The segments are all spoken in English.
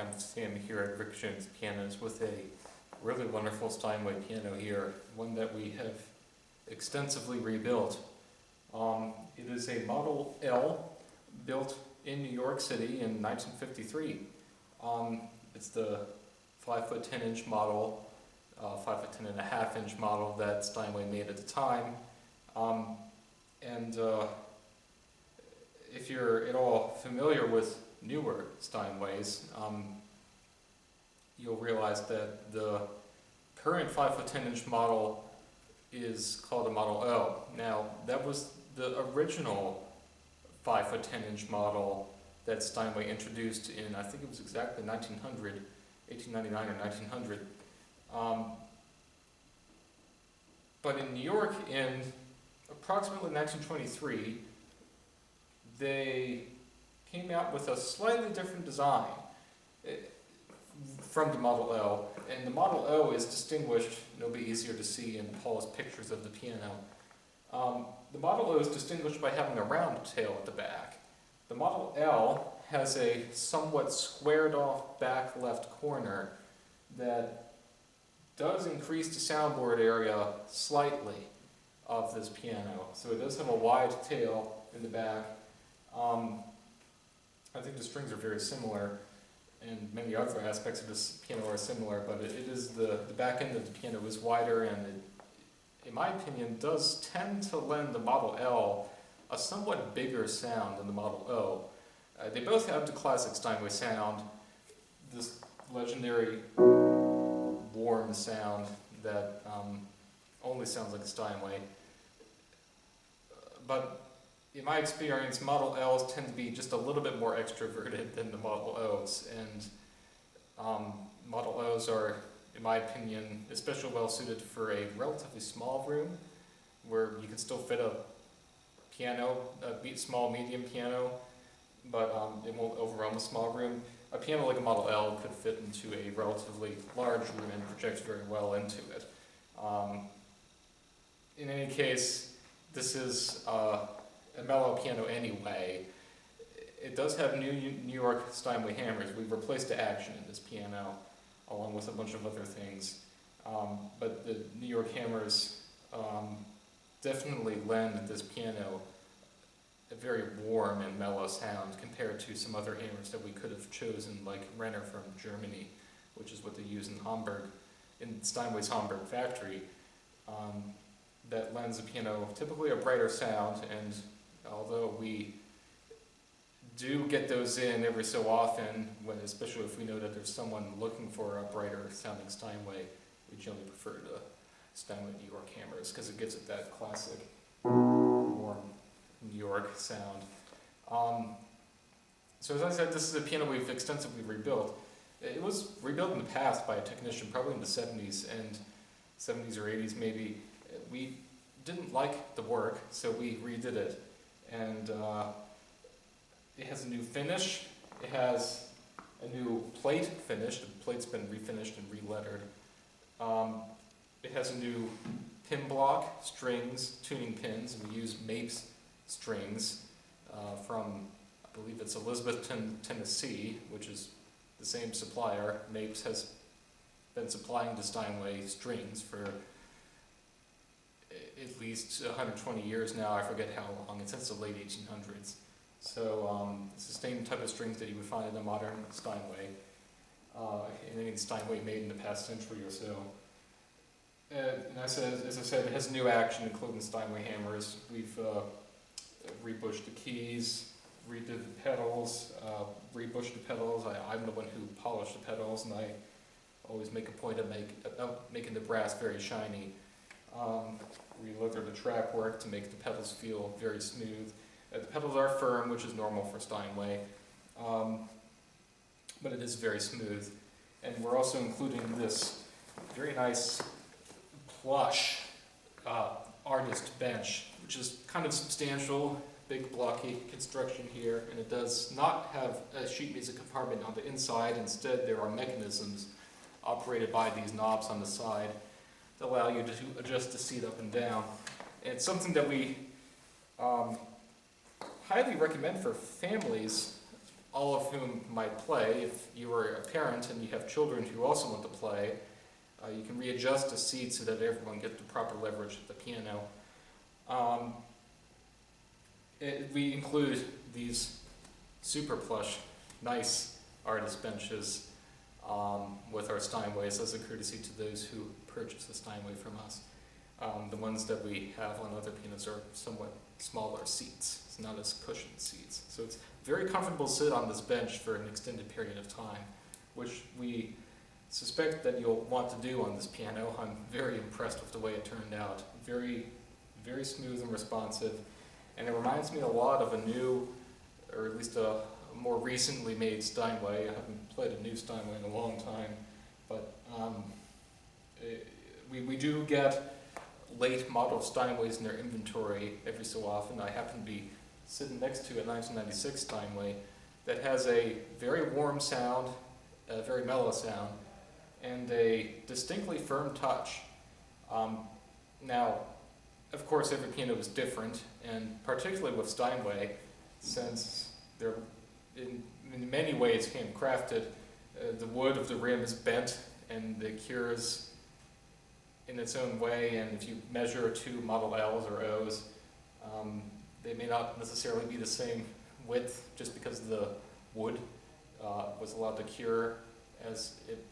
I'm Sam here at Rick Jones Pianos with a really wonderful Steinway piano here, one that we have extensively rebuilt. It is a Model L built in New York City in 1953. It's the 5'10" model, 5'10.5" model that Steinway made at the time. If you're at all familiar with newer Steinways, you'll realize that the current 5'10" model is called a Model L. Now, that was the original 5'10" model that Steinway introduced in, I think it was exactly 1899 or 1900. But in New York in approximately 1923, they came out with a slightly different design from the Model L. And the Model O is distinguished, it'll be easier to see in Paul's pictures of the piano. The Model O is distinguished by having a round tail at the back. The Model L has a somewhat squared off back left corner that does increase the soundboard area slightly of this piano. So it does have a wide tail in the back. I think the strings are very similar, and many other aspects of this piano are similar, but it is the back end of the piano is wider, and it, in my opinion, does tend to lend the Model L a somewhat bigger sound than the Model O. They both have the classic Steinway sound, this legendary warm sound that only sounds like a Steinway. But in my experience, Model Ls tend to be just a little bit more extroverted than the Model Os, and Model Os are, in my opinion, especially well suited for a relatively small room where you can still fit a piano, a small medium piano, but it won't overwhelm a small room. A piano like a Model L could fit into a relatively large room and project very well into it. In any case, this is a mellow piano anyway. It does have new New York Steinway hammers. We've replaced the action in this piano along with a bunch of other things. But the New York hammers definitely lend this piano a very warm and mellow sound compared to some other hammers that we could have chosen, like Renner from Germany, which is what they use in Hamburg, in Steinway's Hamburg factory. That lends the piano typically a brighter sound, and although we do get those in every so often, especially if we know that there's someone looking for a brighter sounding Steinway, we generally prefer the Steinway New York hammers because it gives it that classic warm New York sound. So as I said, this is a piano we've extensively rebuilt. It was rebuilt in the past by a technician, probably in the 70s or 80s maybe. We didn't like the work, so we redid it. And it has a new finish. It has a new plate finish. The plate's been refinished and re-lettered. It has a new pin block, strings, tuning pins. We use Mapes strings from, I believe it's Elizabethton, Tennessee, which is the same supplier. Mapes has been supplying the Steinway strings for at least 120 years now. I forget how long. It's since the late 1800s. So it's the same type of strings that you would find in a modern Steinway, in any Steinway made in the past century or so. And as I said, it has new action, including Steinway hammers. We've rebushed the keys, redid the pedals, rebushed the pedals. I'm the one who polished the pedals, and I always make a point of making the brass very shiny. We leathered the track work to make the pedals feel very smooth. The pedals are firm, which is normal for Steinway, but it is very smooth. And we're also including this very nice plush artist bench, which is kind of substantial, big blocky construction here, and it does not have a sheet music compartment on the inside. Instead, there are mechanisms operated by these knobs on the side that allow you to adjust the seat up and down. And it's something that we highly recommend for families all of whom might play. If you are a parent and you have children who also want to play, you can readjust the seat so that everyone gets the proper leverage at the piano. We include these super plush, nice artist benches with our Steinways as a courtesy to those who purchase a Steinway from us. The ones that we have on other pianos are somewhat smaller seats. It's not as cushioned seats. So it's very comfortable to sit on this bench for an extended period of time, which we suspect that you'll want to do on this piano. I'm very impressed with the way it turned out. Very, very smooth and responsive. And it reminds me a lot of a new, or at least a more recently made Steinway. I haven't played a new Steinway in a long time, but we do get late model Steinways in their inventory every so often. I happen to be sitting next to a 1996 Steinway that has a very warm sound, a very mellow sound, and a distinctly firm touch. Now, of course, every piano is different, and particularly with Steinway, since they're in many ways handcrafted, the wood of the rim is bent and it cures in its own way, and if you measure two Model Ls or Os, they may not necessarily be the same width just because the wood was allowed to cure as it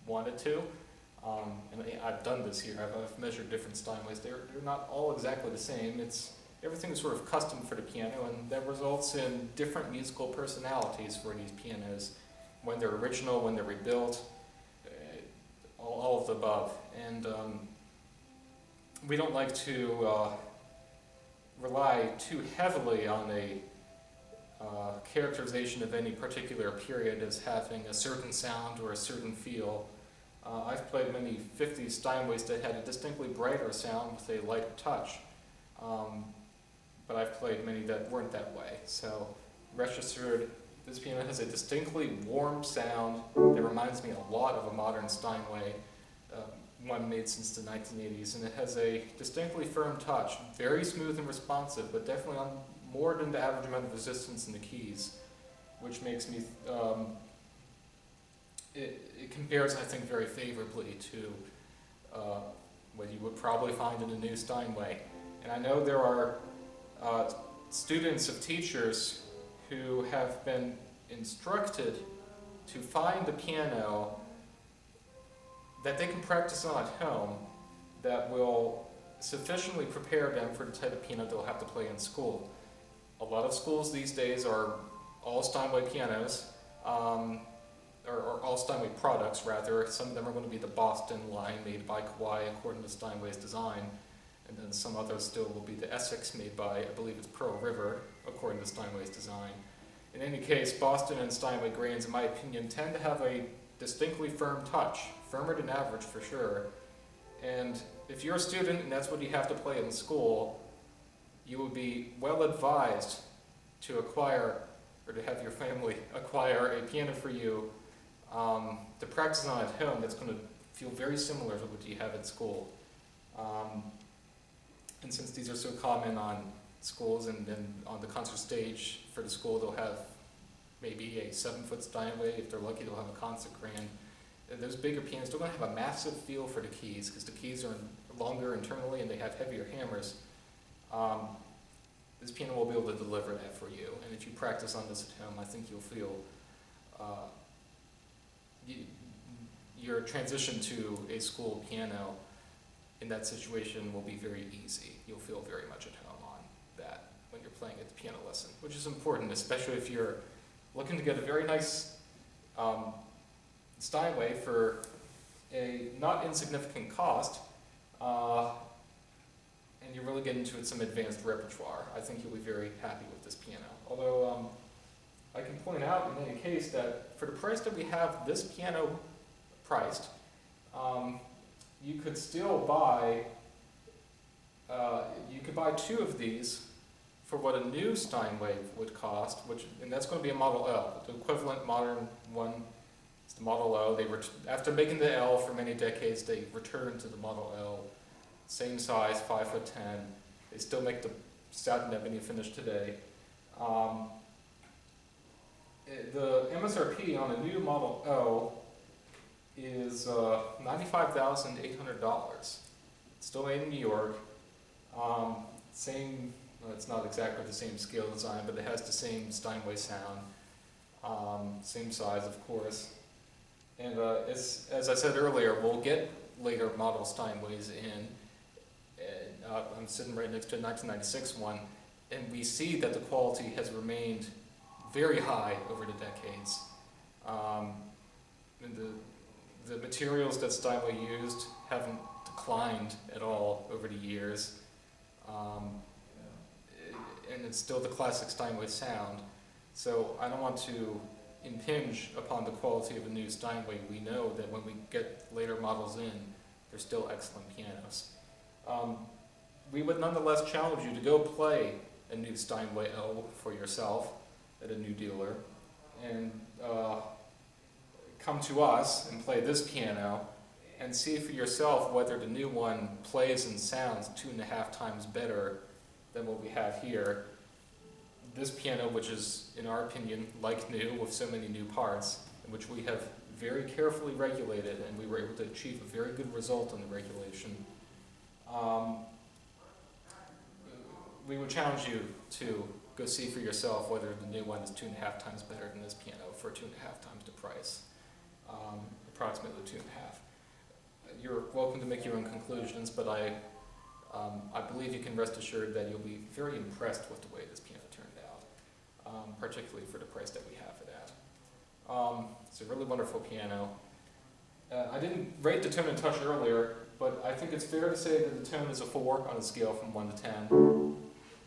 wanted to. And I've done this here. I've measured different Steinways. They're not all exactly the same. Everything is sort of custom for the piano, and that results in different musical personalities for these pianos when they're original, when they're rebuilt, all of the above. And we don't like to rely too heavily on a characterization of any particular period as having a certain sound or a certain feel. I've played many 50s Steinways that had a distinctly brighter sound with a lighter touch, but I've played many that weren't that way. So rest assured, this piano has a distinctly warm sound that reminds me a lot of a modern Steinway, one made since the 1980s, and it has a distinctly firm touch, very smooth and responsive, but definitely on more than the average amount of resistance in the keys, which makes me it compares, I think, very favorably to what you would probably find in a new Steinway. And I know there are students of teachers who have been instructed to find a piano that they can practice on at home that will sufficiently prepare them for the type of piano they'll have to play in school. A lot of schools these days are all Steinway pianos, or all Steinway products rather. Some of them are going to be the Boston line made by Kawai according to Steinway's design, and then some others still will be the Essex made by, I believe it's Pearl River, according to Steinway's design. In any case, Boston and Steinway grains, in my opinion, tend to have a distinctly firm touch, firmer than average for sure. And if you're a student and that's what you have to play in school, you would be well advised to acquire, or to have your family acquire a piano for you to practice on at home that's going to feel very similar to what you have at school. And since these are so common on schools and then on the concert stage for the school, they'll have maybe a 7-foot Steinway. If they're lucky, they'll have a concert grand. Those bigger pianos, they're going to have a massive feel for the keys because the keys are longer internally and they have heavier hammers. This piano will be able to deliver that for you. And if you practice on this at home, I think you'll feel your transition to a school piano in that situation will be very easy. You'll feel very much at home on that when you're playing at the piano lesson, which is important, especially if you're looking to get a very nice Steinway for a not insignificant cost, and you really get into some advanced repertoire. I think you'll be very happy with this piano. Although I can point out in any case that for the price that we have this piano priced, you could still buy, you could buy 2 of these for what a new Steinway would cost, and that's going to be a Model L. The equivalent modern one is the Model O. After making the L for many decades, they returned to the Model L. Same size, 5'10". They still make the satin ebony finish today. The MSRP on a new Model O is $95,800. Still made in New York. Same, well, it's not exactly the same scale design, but it has the same Steinway sound. Same size, of course. And as I said earlier, we'll get later model Steinways in. And, I'm sitting right next to a 1996 one, and we see that the quality has remained very high over the decades. And the materials that Steinway used haven't declined at all over the years. And it's still the classic Steinway sound. So I don't want to impinge upon the quality of a new Steinway. We know that when we get later models in, they're still excellent pianos. We would nonetheless challenge you to go play a new Steinway L for yourself at a new dealer, and come to us and play this piano and see for yourself whether the new one plays and sounds 2.5 times better than what we have here. This piano, which is, in our opinion, like new, with so many new parts, in which we have very carefully regulated, and we were able to achieve a very good result on the regulation. We would challenge you to go see for yourself whether the new one is 2.5 times better than this piano for 2.5 times the price, approximately 2.5. You're welcome to make your own conclusions, but I believe you can rest assured that you'll be very impressed with the way this piano turned out, particularly for the price that we have it at. It's a really wonderful piano. I didn't rate the tone and touch earlier, but I think it's fair to say that the tone is a 4 on a scale from 1 to 10.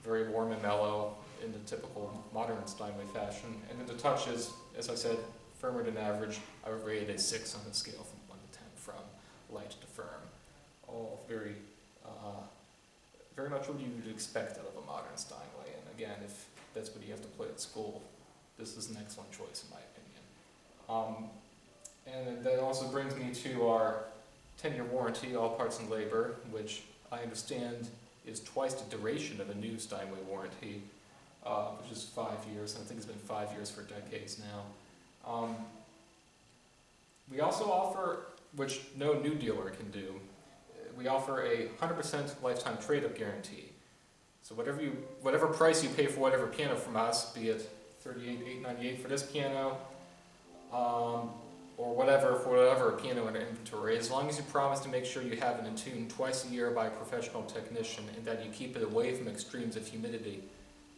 Very warm and mellow in the typical modern Steinway fashion. And then the touch is, as I said, firmer than average. I would rate it a 6 on a scale from 1 to 10, from light to firm. All very, very much what you would expect out of a modern Steinway. And again, if that's what you have to play at school, this is an excellent choice in my opinion. And that also brings me to our 10-year warranty, all parts and labor, which I understand is twice the duration of a new Steinway warranty, which is 5 years, and I think it's been 5 years for decades now. We also offer, which no new dealer can do, we offer a 100% lifetime trade-up guarantee. So whatever price you pay for whatever piano from us, be it $38,898 for this piano, or whatever for whatever piano in our inventory, as long as you promise to make sure you have it in tune twice a year by a professional technician and that you keep it away from extremes of humidity,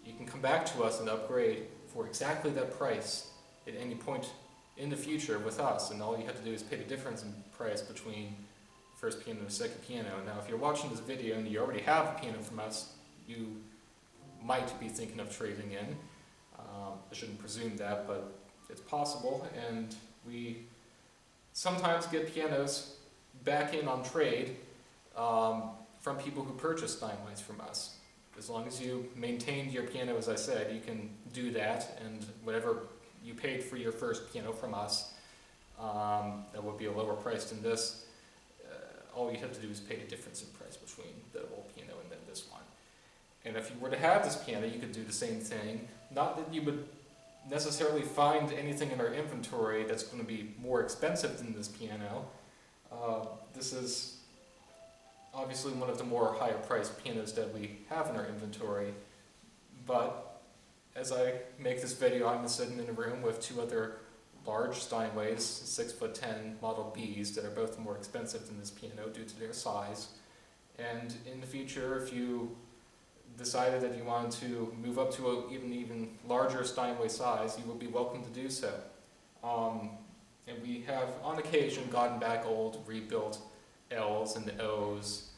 you can come back to us and upgrade for exactly that price at any point in the future with us, and all you have to do is pay the difference in price between the first piano and the second piano. Now, if you're watching this video and you already have a piano from us, you might be thinking of trading in. I shouldn't presume that, but it's possible, and we sometimes get pianos back in on trade from people who purchase Steinways from us. As long as you maintained your piano, as I said, you can do that, and whatever you paid for your first piano from us, that would be a lower price than this. All you have to do is pay the difference in price between the old piano and then this one. And if you were to have this piano, you could do the same thing. Not that you would necessarily find anything in our inventory that's going to be more expensive than this piano. This is obviously one of the more higher priced pianos that we have in our inventory, but as I make this video, I'm sitting in a room with 2 other large Steinways, 6'10" Model Bs, that are both more expensive than this piano due to their size. And in the future, if you decided that you wanted to move up to an even larger Steinway size, you would be welcome to do so. And we have, on occasion, gotten back old, rebuilt Ls and Os,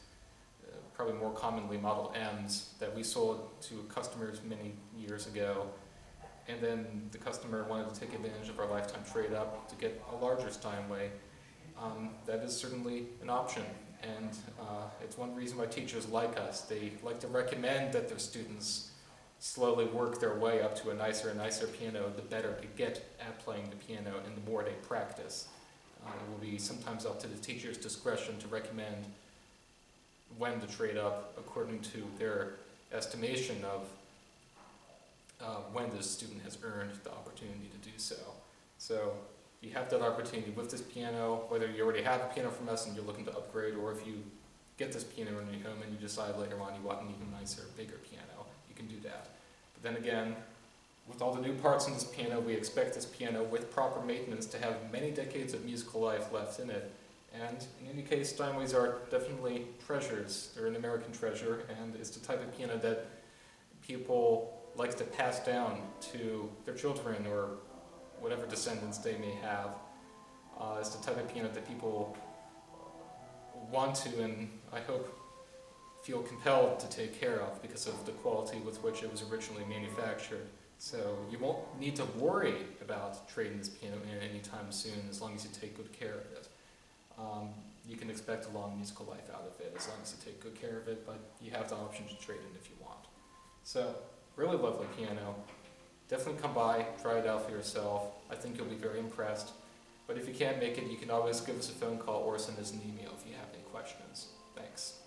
probably more commonly Model Ms, that we sold to customers many years ago. And then the customer wanted to take advantage of our lifetime trade-up to get a larger Steinway. That is certainly an option. And it's one reason why teachers like us. They like to recommend that their students slowly work their way up to a nicer and nicer piano, the better they get at playing the piano and the more they practice. It will be sometimes up to the teacher's discretion to recommend when to trade up according to their estimation of when the student has earned the opportunity to do so. So you have that opportunity with this piano, whether you already have a piano from us and you're looking to upgrade, or if you get this piano in your home and you decide later on you want an even nicer, bigger piano, you can do that. But then again, with all the new parts in this piano, we expect this piano, with proper maintenance, to have many decades of musical life left in it. And in any case, Steinways are definitely treasures. They're an American treasure, and it's the type of piano that people like to pass down to their children or whatever descendants they may have. It's the type of piano that people want to, and I hope feel compelled to take care of because of the quality with which it was originally manufactured. So you won't need to worry about trading this piano in anytime soon, as long as you take good care of it. You can expect a long musical life out of it as long as you take good care of it, but you have the option to trade in if you want. So, really lovely piano. Definitely come by, try it out for yourself. I think you'll be very impressed. But if you can't make it, you can always give us a phone call or send us an email if you have any questions. Thanks.